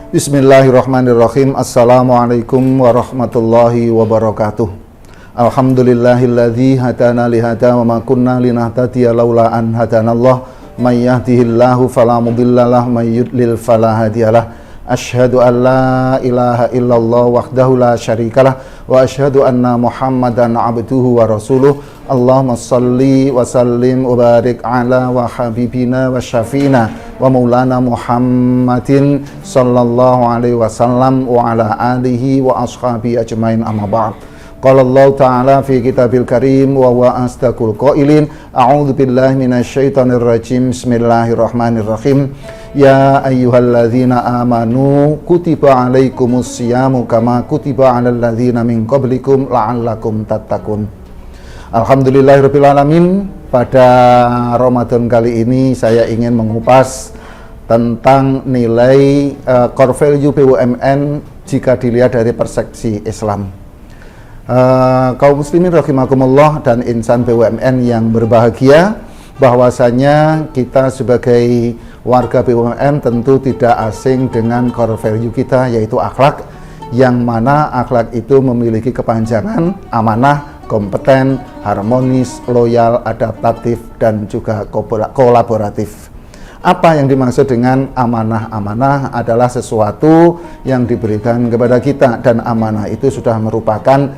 Bismillahirrahmanirrahim. Assalamualaikum warahmatullahi wabarakatuh. Alhamdulillahilladzi hadana lihada wa ma kunna linahtadiya laula an hadanallah. May yahdihillahu fala mudhillalah, may yudlil fala hadiyalah. Asyhadu an la ilaha illallah wahdahu la syarikalah wa asyhadu anna Muhammadan abduhu wa rasuluh. Allahumma salli wa sallim wa barik ala wa habibina wa syafiina wa maulana Muhammadin sallallahu alaihi wasallam wa ala alihi wa ashabihi ajmain, amma ba'd. Qala Allah Ta'ala fi kitabil karim wa huwa asdaqul qailin. A'udzu billahi minasyaitonir rajim. Bismillahirrahmanirrahim. Ya ayyuhalladzina amanu kutiba alaikumus syiyamu kama kutiba alal ladzina min qablikum la'allakum tattaqun. Alhamdulillahirabbil alamin. Pada Ramadan kali ini saya ingin mengupas tentang nilai core value BUMN jika dilihat dari persepsi Islam. Kaum muslimin rahimakumullah dan insan BUMN yang berbahagia, bahwasanya kita sebagai warga BUMN tentu tidak asing dengan core value kita, yaitu akhlak, yang mana akhlak itu memiliki kepanjangan amanah, kompeten, harmonis, loyal, adaptatif, dan juga kolaboratif. Apa yang dimaksud dengan amanah? Amanah adalah sesuatu yang diberikan kepada kita, dan amanah itu sudah merupakan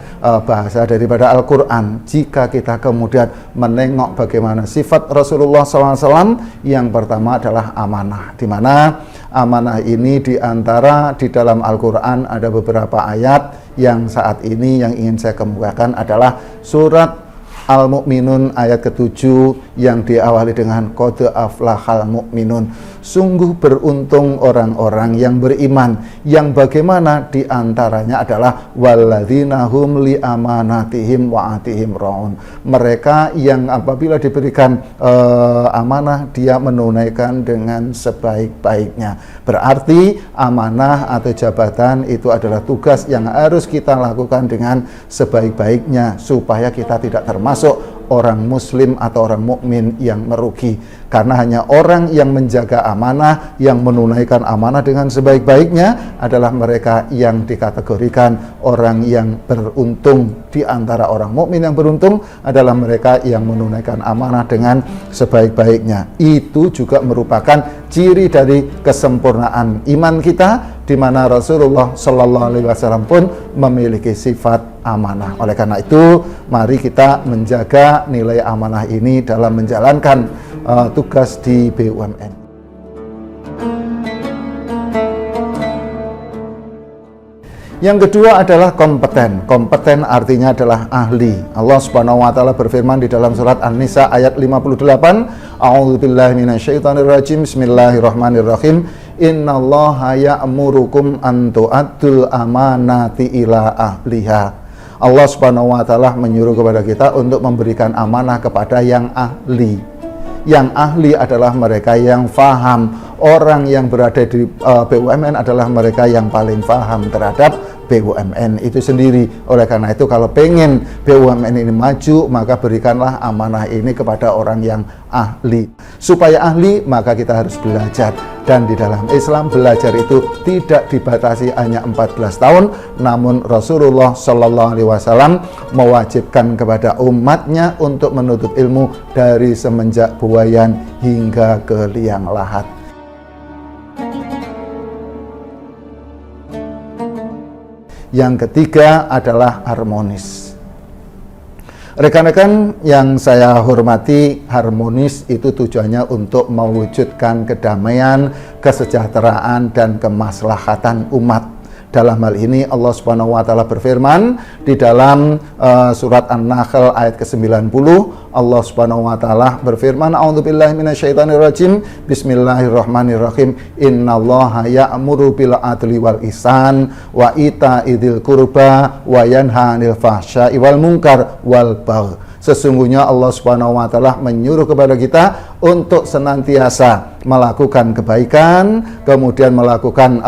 bahasa daripada Al-Quran. Jika kita kemudian menengok bagaimana sifat Rasulullah SAW, yang pertama adalah amanah, di mana amanah ini diantara di dalam Al-Quran ada beberapa ayat yang saat ini yang ingin saya kemukakan adalah surat Al-Mu'minun ayat ke-7 yang diawali dengan qad aflahal mu'minun. Sungguh beruntung orang-orang yang beriman, yang bagaimana diantaranya adalah walladzina hum li amanatihim wa atihim raun. Mereka yang apabila diberikan amanah, dia menunaikan dengan sebaik-baiknya. Berarti amanah atau jabatan itu adalah tugas yang harus kita lakukan dengan sebaik-baiknya, supaya kita tidak termasuk orang muslim atau orang mukmin yang merugi. Karena hanya orang yang menjaga amanah, yang menunaikan amanah dengan sebaik-baiknya adalah mereka yang dikategorikan orang yang beruntung. Di antara orang mukmin yang beruntung adalah mereka yang menunaikan amanah dengan sebaik-baiknya. Itu juga merupakan ciri dari kesempurnaan iman kita, di mana Rasulullah Shallallahu Alaihi Wasallam pun memiliki sifat amanah. Oleh karena itu, mari kita menjaga nilai amanah ini dalam menjalankan tugas di BUMN. Yang kedua adalah kompeten. Kompeten artinya adalah ahli. Allah Subhanahu wa taala berfirman di dalam surat An-Nisa ayat 58, A'udzubillahi minasyaitonirrajim. Bismillahirrahmanirrahim. Innallaha ya'murukum an tu'addul amanati ila ahliha. Allah Subhanahu wa taala menyuruh kepada kita untuk memberikan amanah kepada yang ahli. Yang ahli adalah mereka yang faham. Orang yang berada di BUMN adalah mereka yang paling faham terhadap BUMN itu sendiri. Oleh karena itu, kalau pengen BUMN ini maju, maka berikanlah amanah ini kepada orang yang ahli. Supaya ahli, maka kita harus belajar. Dan di dalam Islam, belajar itu tidak dibatasi hanya 14 tahun, namun Rasulullah Shallallahu Alaihi Wasallam mewajibkan kepada umatnya untuk menuntut ilmu dari semenjak buayan hingga ke liang lahat. Yang ketiga adalah harmonis. Rekan-rekan yang saya hormati, harmonis itu tujuannya untuk mewujudkan kedamaian, kesejahteraan, dan kemaslahatan umat. Dalam hal ini Allah Subhanahu wa taala berfirman di dalam surat An-Nahl ayat ke-90. Allah Subhanahu wa taala berfirman, A'udzubillahi minasyaitonirrajim. Bismillahirrahmanirrahim. Innallaha ya'muru bil adli wal ihsan wa ita'idzil qurba wa yanha 'anil fahsya'i wal munkar wal baghi. Sesungguhnya Allah Subhanahu wa taala menyuruh kepada kita untuk senantiasa melakukan kebaikan, kemudian melakukan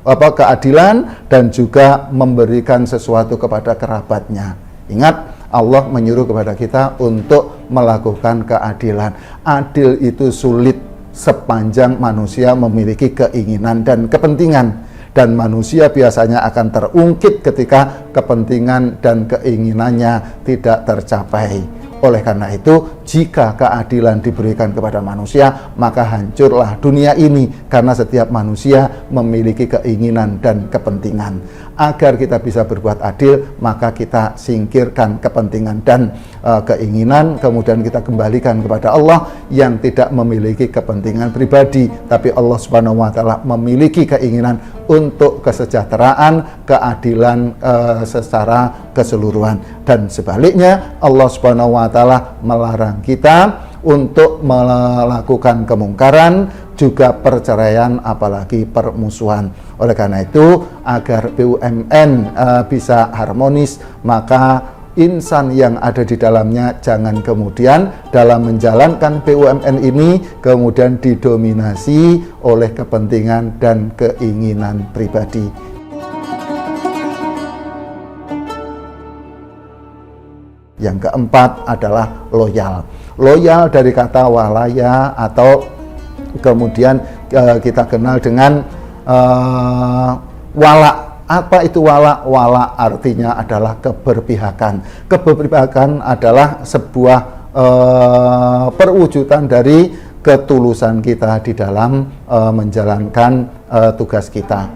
keadilan, dan juga memberikan sesuatu kepada kerabatnya. Ingat, Allah menyuruh kepada kita untuk melakukan keadilan. Adil itu sulit sepanjang manusia memiliki keinginan dan kepentingan. Dan manusia biasanya akan terungkit ketika kepentingan dan keinginannya tidak tercapai. Oleh karena itu, jika keadilan diberikan kepada manusia, maka hancurlah dunia ini, karena setiap manusia memiliki keinginan dan kepentingan. Agar kita bisa berbuat adil, maka kita singkirkan kepentingan dan keinginan, kemudian kita kembalikan kepada Allah yang tidak memiliki kepentingan pribadi, tapi Allah Subhanahu wa Ta'ala memiliki keinginan untuk kesejahteraan, keadilan secara keseluruhan. Dan sebaliknya, Allah Subhanahu wa Ta'ala melarang kita untuk melakukan kemungkaran, juga perceraian, apalagi permusuhan. Oleh karena itu, agar BUMN bisa harmonis, maka insan yang ada di dalamnya jangan kemudian dalam menjalankan BUMN ini kemudian didominasi oleh kepentingan dan keinginan pribadi. Yang keempat adalah loyal. Loyal dari kata walaya, atau kemudian kita kenal dengan wala. Apa itu wala? Wala artinya adalah keberpihakan. Keberpihakan adalah sebuah perwujudan dari ketulusan kita di dalam menjalankan tugas kita.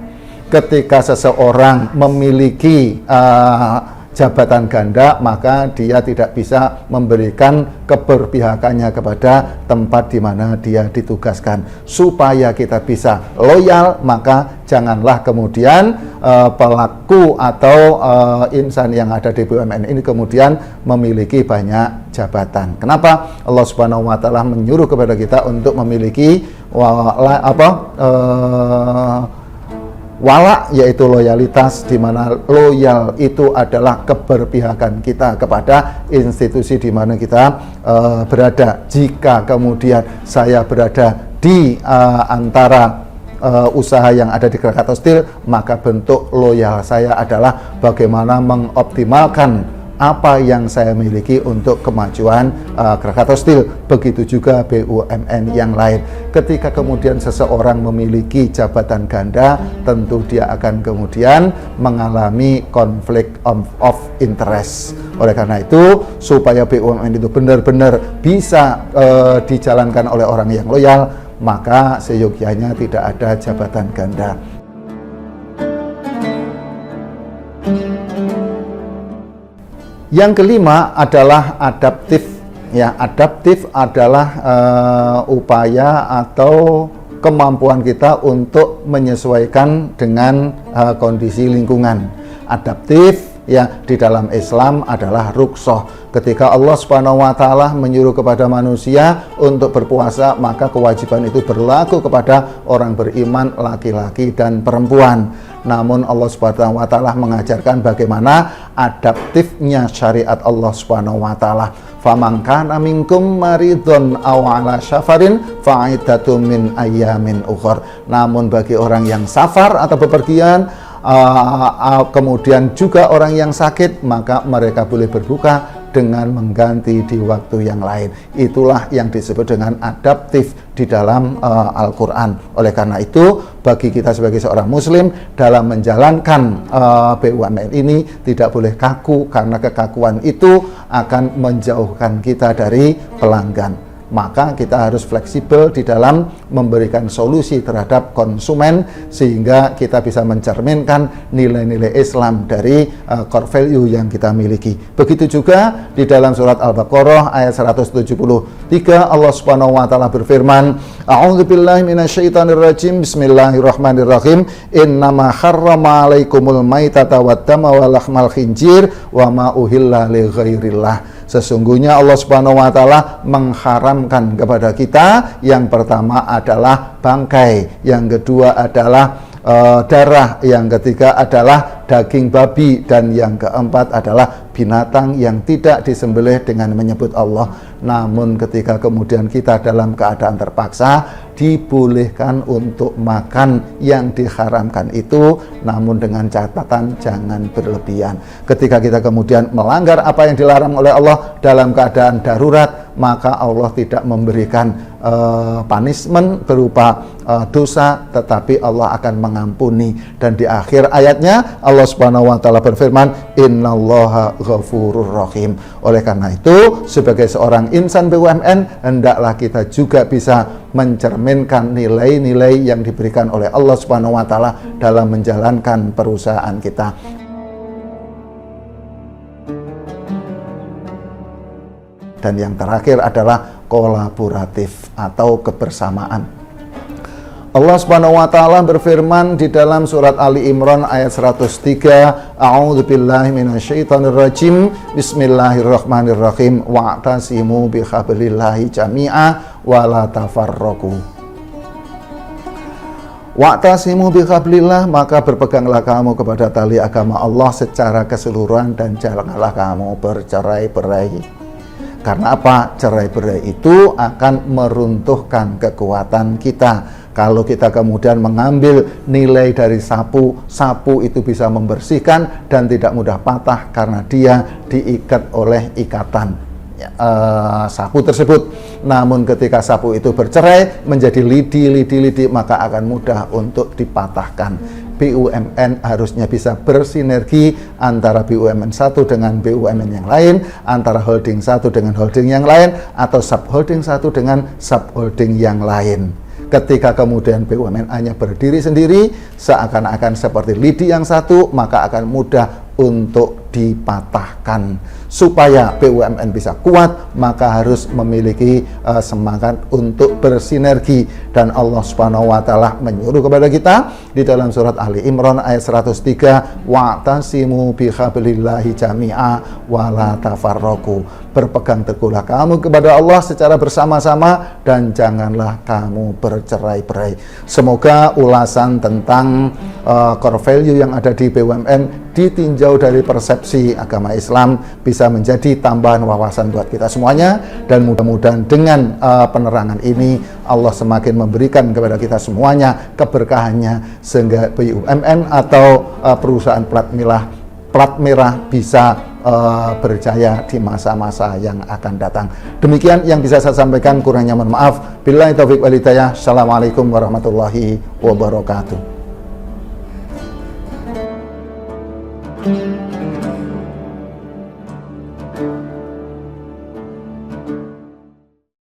Ketika seseorang memiliki jabatan ganda, maka dia tidak bisa memberikan keberpihakannya kepada tempat di mana dia ditugaskan. Supaya kita bisa loyal, maka janganlah kemudian pelaku atau insan yang ada di BUMN ini kemudian memiliki banyak jabatan. Kenapa? Allah Subhanahu wa Ta'ala menyuruh kepada kita untuk memiliki wala, yaitu loyalitas, di mana loyal itu adalah keberpihakan kita kepada institusi di mana kita berada. Jika kemudian saya berada di antara usaha yang ada di Krakatau Steel, maka bentuk loyal saya adalah bagaimana mengoptimalkan apa yang saya miliki untuk kemajuan Krakatau Steel. Begitu juga BUMN yang lain. Ketika kemudian seseorang memiliki jabatan ganda, tentu dia akan kemudian mengalami konflik of interest. Oleh karena itu, supaya BUMN itu benar-benar bisa dijalankan oleh orang yang loyal, maka seyogyanya tidak ada jabatan ganda. Yang kelima adalah adaptif. Ya, adaptif adalah upaya atau kemampuan kita untuk menyesuaikan dengan kondisi lingkungan. Adaptif ya di dalam Islam adalah rukhsah. Ketika Allah Subhanahu wa Ta'ala menyuruh kepada manusia untuk berpuasa, maka kewajiban itu berlaku kepada orang beriman, laki-laki dan perempuan. Namun Allah Subhanahu wa Ta'ala mengajarkan bagaimana adaptifnya syariat Allah Subhanahu wa Ta'ala. Faman kana minkum maridun aw ala safarin fa'iddatun min ayyamin ukhra. Namun bagi orang yang safar atau bepergian, kemudian juga orang yang sakit, maka mereka boleh berbuka dengan mengganti di waktu yang lain. Itulah yang disebut dengan adaptif di dalam Al-Quran. Oleh karena itu, bagi kita sebagai seorang muslim dalam menjalankan BUMN ini tidak boleh kaku, karena kekakuan itu akan menjauhkan kita dari pelanggan. Maka kita harus fleksibel di dalam memberikan solusi terhadap konsumen, sehingga kita bisa mencerminkan nilai-nilai Islam dari core value yang kita miliki. Begitu juga di dalam surat Al-Baqarah ayat 173, Allah Subhanahu wa Ta'ala berfirman, A'udzubillahi minasyaitonirrajim, Bismillahirrahmanirrahim, Innama harrama alaikumul maitata waddama wa lahmal khinjir wa ma uhilla li ghairillah. Sesungguhnya Allah Subhanahu wa Ta'ala mengharamkan kepada kita, yang pertama adalah bangkai, yang kedua adalah darah, yang ketiga adalah daging babi, dan yang keempat adalah binatang yang tidak disembelih dengan menyebut Allah. Namun ketika kemudian kita dalam keadaan terpaksa, dibolehkan untuk makan yang diharamkan itu, namun dengan catatan jangan berlebihan. Ketika kita kemudian melanggar apa yang dilarang oleh Allah dalam keadaan darurat, maka Allah tidak memberikan punishment berupa dosa, tetapi Allah akan mengampuni. Dan di akhir ayatnya Allah Subhanahu wa taala berfirman, innallaha ghafurur rahim. Oleh karena itu, sebagai seorang insan BUMN, hendaklah kita juga bisa mencerminkan nilai-nilai yang diberikan oleh Allah Subhanahu wa taala dalam menjalankan perusahaan kita. Dan yang terakhir adalah kolaboratif atau kebersamaan. Allah Subhanahu wa taala berfirman di dalam surat Ali Imran ayat 103, A'udzubillahi minasyaitonirrajim. Bismillahirrahmanirrahim. Wa'tasimu bihablillahi jami'a wa la tafarraqu. Wa'tasimu bihablillah, maka berpeganglah kamu kepada tali agama Allah secara keseluruhan dan janganlah kamu bercerai-berai. Karena apa? Cerai-berai itu akan meruntuhkan kekuatan kita. Kalau kita kemudian mengambil nilai dari sapu, sapu itu bisa membersihkan dan tidak mudah patah karena dia diikat oleh ikatan sapu tersebut. Namun ketika sapu itu bercerai menjadi lidi, maka akan mudah untuk dipatahkan. BUMN harusnya bisa bersinergi antara BUMN satu dengan BUMN yang lain, antara holding satu dengan holding yang lain, atau subholding satu dengan subholding yang lain. Ketika kemudian BUMN hanya berdiri sendiri, seakan-akan seperti lidi yang satu, maka akan mudah untuk dipatahkan. Supaya BUMN bisa kuat, maka harus memiliki semangat untuk bersinergi. Dan Allah Subhanahu wa taala menyuruh kepada kita di dalam surat Ali Imran ayat 103, wa'tasimu bihablillahi jami'a wa la tafarraqu. Berpegang teguhlah kamu kepada Allah secara bersama-sama dan janganlah kamu bercerai-berai. Semoga ulasan tentang core value yang ada di BUMN ditinjau dari persepsi agama Islam bisa menjadi tambahan wawasan buat kita semuanya, dan mudah-mudahan dengan penerangan ini Allah semakin memberikan kepada kita semuanya keberkahannya, sehingga BUMN atau perusahaan plat merah bisa berjaya di masa-masa yang akan datang. Demikian yang bisa saya sampaikan, kurangnya mohon maaf. Billahi taufiq wal hidayah. Assalamualaikum warahmatullahi wabarakatuh.